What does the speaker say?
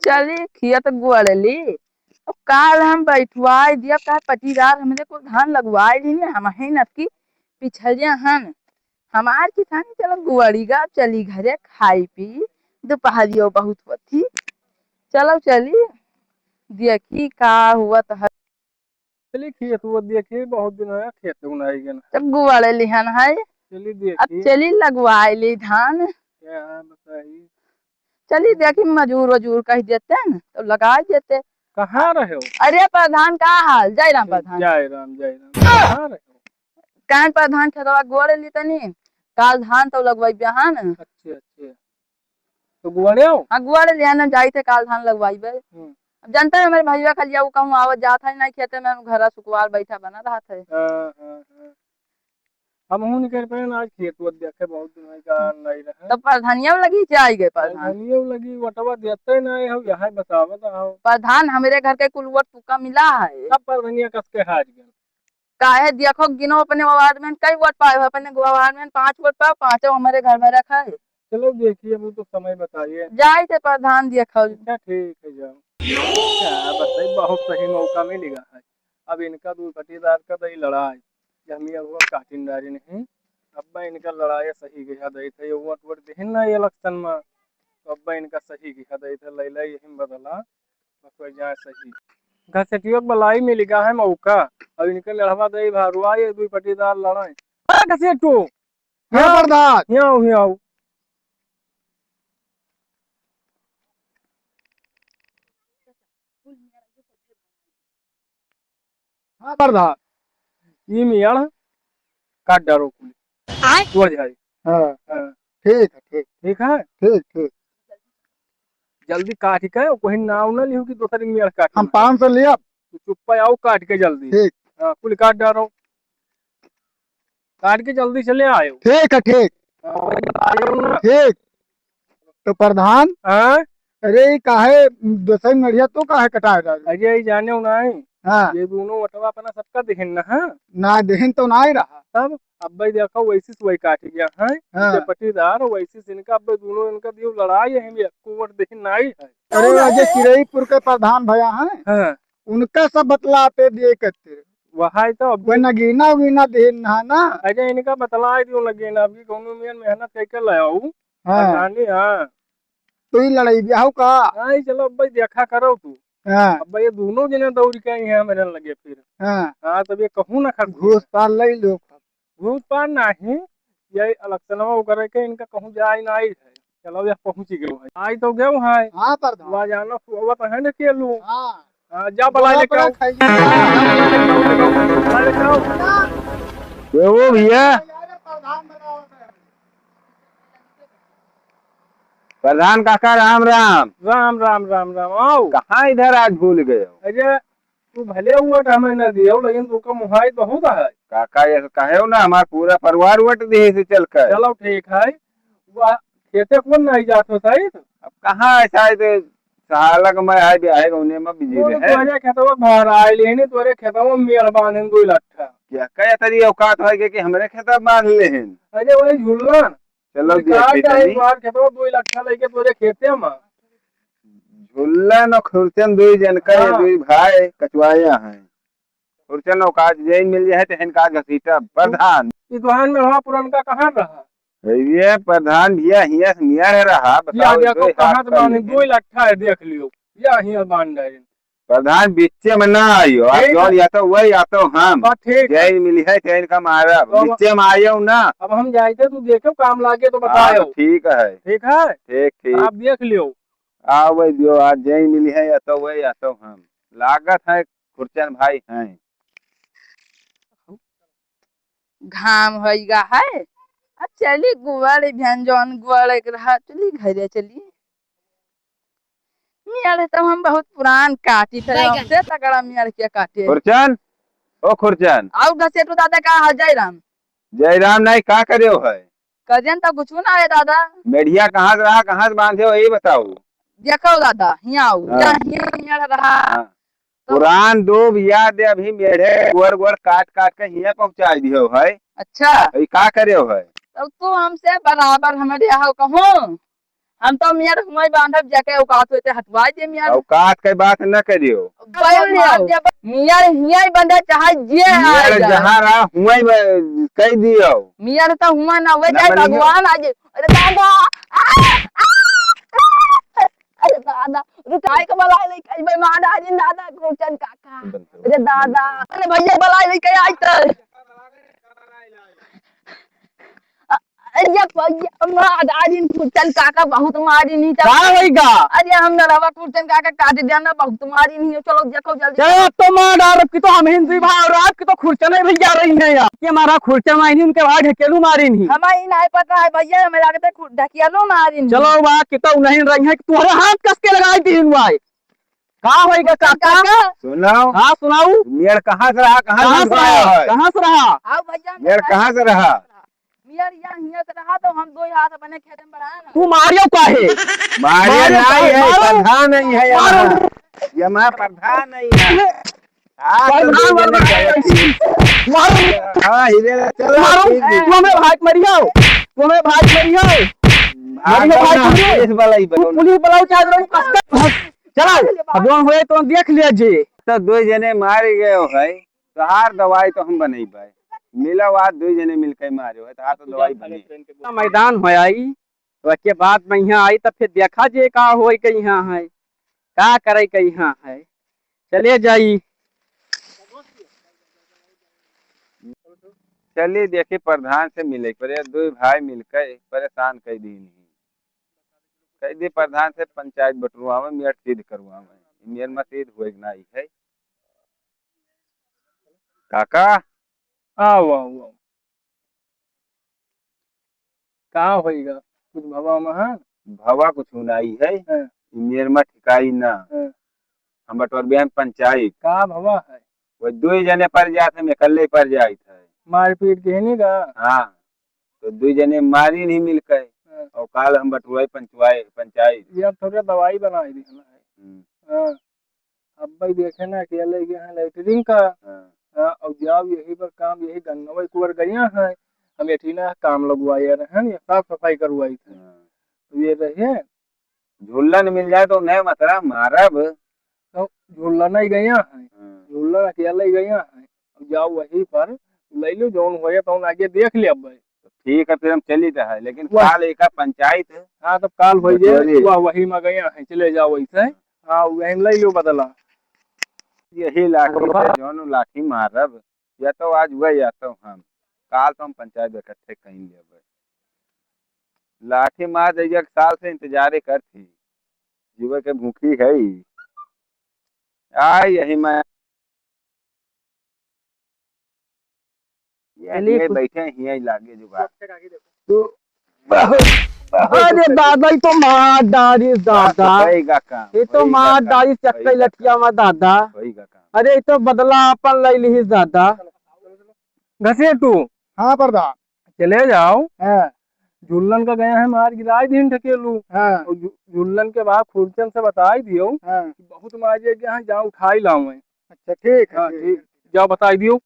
चली खियत गुड़ली। अब काल हम बैठवाई दिया का पटीदार हमरे को धान लगवाई दी हम ही नकी पिछड़िया हन हमार किसानी चलो गुआड़ीगा चली घरे खाई पी दोपहरियो बहुत पथी चलो चली देखी का हुआ तो चलिए खेत वो देखिए बहुत दिन है खेत उनाई गन तब गुआड़े लिहन है। चलिए अब देखिए चली लगवाई ली धान क्या है बताइए। चली देखी मजूर वजूर कह देते न तो लगा देते। कहाँ रहे हो? अरे प्रधान का हाल जय राम प्रधान जय राम कहाँ रहे हो? कान प्रधान खेतवा गोड़े ली तनी काल धान तो लगवाई बिहान। अच्छे अच्छे तो गुआड़े हो? हाँ गुआड़े लिया ना जाई थे काल धान लगवाई बे। अब जानते हैं मेरे भैया खलिया वो कहूँ आवत जात है नहीं खेते में घर सुकुआर बैठा बना रहा थे। हम हूँ निकल पे आज खेत वो देखे बहुत दिन है का नहीं रहे तो प्रधानिया लगी जाई गए प्रधान धनिया लगी वटवा देते नहीं हो यहाँ बतावत हो प्रधान हमारे घर के कुलवट तुका मिला है सब पर धनिया कस के हाज गए काहे देखो गिनो अपने वार्ड में कई वोट पाए हो अपने वार्ड में 5 वोट पाओ पांचों हमारे घर में रखा है। चलो देखिए अभी तो समय बताइए। जाए थे प्रधान देखो अच्छा ठीक है जाओ क्या बताइए बहुत सही मौका मिलेगा है। अब इनका दूर पटीदार का दही लड़ाई जमिया हुआ काटिंदारी नहीं अब इनका लड़ाई सही गया दही थे वोट वोट देहिन ना इलेक्शन में तो अब इनका सही गया दही थे लैला यही बदला बस जाए सही घसेटियों बलाई मिलेगा है मौका अब इनके लड़वा दही भारुआ ये दुई पटीदार लड़ाई घसेटो हाँ प्रधान यहाँ हाँ प्रधान ये मियाँ काट डारो कुली जाए। हाँ हाँ, ठीक है ठीक ठीक है ठीक ठीक जल्दी काट के कोई नाव ना लियो कि दूसरे मियाँ काट हम 500 लिया तो चुप्पा आओ काट के जल्दी ठीक हाँ कुल काट डारो काट के जल्दी चले आयो ठीक है ठीक ठीक तो प्रधान हाँ अरे काहे दोसर मरिया तो काहे कटाए डाल अजय जाने हो नहीं हाँ ये दोनों वटवा अपना सबका देहन ना हाँ ना देहन तो ना ही रहा तब अब भाई देखो वैसे से वही काट गया है हाँ। पटीदार वैसे से इनका अब दोनों इनका दियो लड़ाई है कुंवर देहन ना ही है। अरे अजय चिरईपुर के प्रधान भैया हैं हाँ उनका सब बतलाते दिए करते वहाँ तो अब वो नगीना उगीना देहन ना ना अजय इनका बतला दियो लगे ना अभी कौन मेहनत करके लाओ हाँ हाँ तो ही लड़ाई ब्याह का हाँ चलो अब भाई देखा करो तू हाँ अब भाई ये दोनों जने दौड़ के आई हैं मेरे लगे फिर हाँ हाँ तब ये कहूँ ना खर्च घूस पाल ले लो घूस पार नहीं ये इलेक्शनवा करे के इनका कहूँ जाए ना आई है चलो ये पहुँच गए है आई तो गए है हाँ प्रधान वहाँ जाना सुबह तो है ना के लू हाँ हाँ जा बला लेके आओ बला लेके आओ वो भैया प्रधान काका राम राम राम राम राम राम आओ कहाँ इधर आज भूल गए हो? अजय तू भले हुआ हमें न दियो लेकिन तू का मुहाई बहुत है काका ये कहे हो ना हमारा पूरा परिवार वट दे से चल कर चलो ठीक है वह खेते कौन नहीं जाते सही अब कहाँ शायद सालक में है ब्याह होने में बिजी वो रहे तोरे खेतवा घर आए लेने तोरे खेतवा मेहरबान है 2 लट्ठा क्या कई तरी औकात है कि हमरे खेता बांध ले हैं अजय वही झुल्ला चलो खेतवा 2 लट्ठा लेके तोरे खेते में झुल्लन और खुरचन दुई जनकर हाँ। दुई भाई कचुआया हैं खुरचन औकात जय मिल जाए तो इनका घसीटा प्रधान इस दुकान में हवा पुरनका कहाँ रहा ये प्रधान भैया हिया से नियर रहा या बताओ देखो दो कहाँ हाथ से कर बांधे लेंगे। 2 लट्ठा है देख लियो या हिया बांध रहे प्रधान बीचे में ना आयो आप ठीक जौन है। या तो वही या तो हम बस ठीक है जय मिली है जैन का मारा तो अब- बीचे में आयो ना अब हम जाए थे तू देखो काम लागे तो हाँ, बतायो तो ठीक है ठीक है ठीक ठीक आप देख लियो आओ वही दियो आज जय मिली है या तो वही या तो हम लागत है खुरचन भाई हैं घाम होइगा है अब चली गुआड़े ध्यान जौन गुआड़े के रहा चली घरे चली मियाँ तो हम बहुत पुरान काटी थे हमसे तगड़ा मियाँ के काटे खुरचन ओ खुरचन आओ घसेटू दादा का हाल जय राम जयराम नहीं का करे हो है कजन तो कुछ ना है दादा मेढ़िया कहाँ से रहा कहाँ से बांधे हो यही बताओ देखो दादा यहाँ आओ हाँ। यहाँ रहा हाँ। पुरान दो याद है अभी मेढ़े गोर गोर काट काट के हिया पहुँचा दियो है अच्छा अभी का करे हो है तब तू हमसे बराबर हमारे यहाँ कहूँ हम तो मियाँ हुआ बांधब जाके औकात होते हटवाई दे मियाँ औकात के बात न करियो। मियाँ हिया ही बंदा चाहे जे यार जहाँ रहा हुआ कह दियो। मियाँ तो हुआ ना हुए ना चाहे मनियो। भगवान आज अरे दादा अरे दादा रुकाई के बलाई ले कई भाई मार आज दादा गोचन काका अरे दादा अरे भैया बलाई ले कई आज तक अरे भैया मार आज गोचन काका बहुत मारी नहीं था का होइगा? अरे हम नरवा गोचन काका काट देना बहुत मारी नहीं चलो देखो जल्दी चलो अब तो मार डाल की तो हम हिंदी भाव रात की तो खुर्चने भी जा रही है यार। ये हमारा खुर्चा मायनी उनके बाद ढकेलू मारी नहीं। हमारी नहीं पता है भैया हमें लगता है ढकिया लो मारी नहीं चलो बात की तो नहीं रही है कि तुम्हारे हाथ कस के लगाई थी भाई। का होइगा काका? सुनाओ। हाँ सुनाऊ। मेयर कहाँ से रहा? कहाँ से रहा? कहाँ से रहा? आओ भैया मेयर कहाँ से रहा? मियाँ यहाँ से रहा तो हम दो हाथ अपने खेत में बढ़ाए ना तू मारियो काहे? मारिया नहीं है, मारो। प्रधान नहीं है यहाँ। यहाँ प्रधान नहीं है। हाँ हीरे चलो ठीक है। तुम्हें भाग मरियो, तुम्हें भाग मरियो, मरियो भाग मरियो। पुलिस वाला ही बनो। पुलिस वाला चाहे चलो भगवान हुए तो देख लिया जी। तो दो जने मारे गए हो भाई तो हार दवाई तो हम बनी भाई मिला आज दो जने मिलकर मारे हो तो हार तो दवाई बनी। मैदान हो आई तो के बाद में यहाँ आई तो फिर देखा जे का हो यहाँ है का करे के यहाँ है चले जाई। चलिए देखिए प्रधान से मिले पर दो भाई मिलकर परेशान कर दी नहीं कह दी प्रधान से पंचायत बटुआवे मेयर सिद्ध करवावे मेयर में सिद्ध हुए नहीं है। काका आओ आओ आओ का होइगा कुछ भवा में भवा कुछ नहीं है मेयर में ठिकाई ना हम बटोर पंचायत का भवा है वो दो जने पर जाते हम अकेले पर जाए थे मारपीट के नहीं का हाँ तो दो जने मारी नहीं मिलकर और काल हम बटुआई पंचायत ये अब थोड़ा दवाई बनाई दी है अब भाई देखे ना अकेले गए हैं लेटरिंग का और जब यही पर काम यही गन्नवा कुवर गया है हम एठीना काम लगवाए रहे हैं साफ सफाई करवाई थे तो ये रहे झूलन मिल जाए तो नहीं मतलब मारब तो झूलन ही गया है झूलन अकेले ही गया है जाओ वही पर ले लो जौन हो तो आगे देख ले अब भाई ठीक है फिर हम चली रहे लेकिन काल एक पंचायत है। हाँ तब काल हो जाए वही में गया है चले जाओ वैसे हाँ वही ले लो बदला यही लाठी से जौन लाठी मारब या तो आज हुआ या तो हम काल तो हम पंचायत इकट्ठे कहीं ले लाठी मार जाइए साल से इंतजार कर थी जीव के भूखी है आ यही मैं ये बैठे यही लागे जुगाड़ तो अरे दादा तो मार डाली दादा ये तो मार डाली चक्कर लठिया में दादा अरे ये तो बदला अपन ले ली दादा घसे तू हाँ प्रधान चले जाओ हाँ झुल्लन का गया है मार गिराए दिन ढकेलू हाँ झुल्लन के बाद खुर्चन से बताई दियो हाँ बहुत मारे गया है जाओ उठाई लाऊ अच्छा ठीक है हाँ ठीक जाओ बताई दियो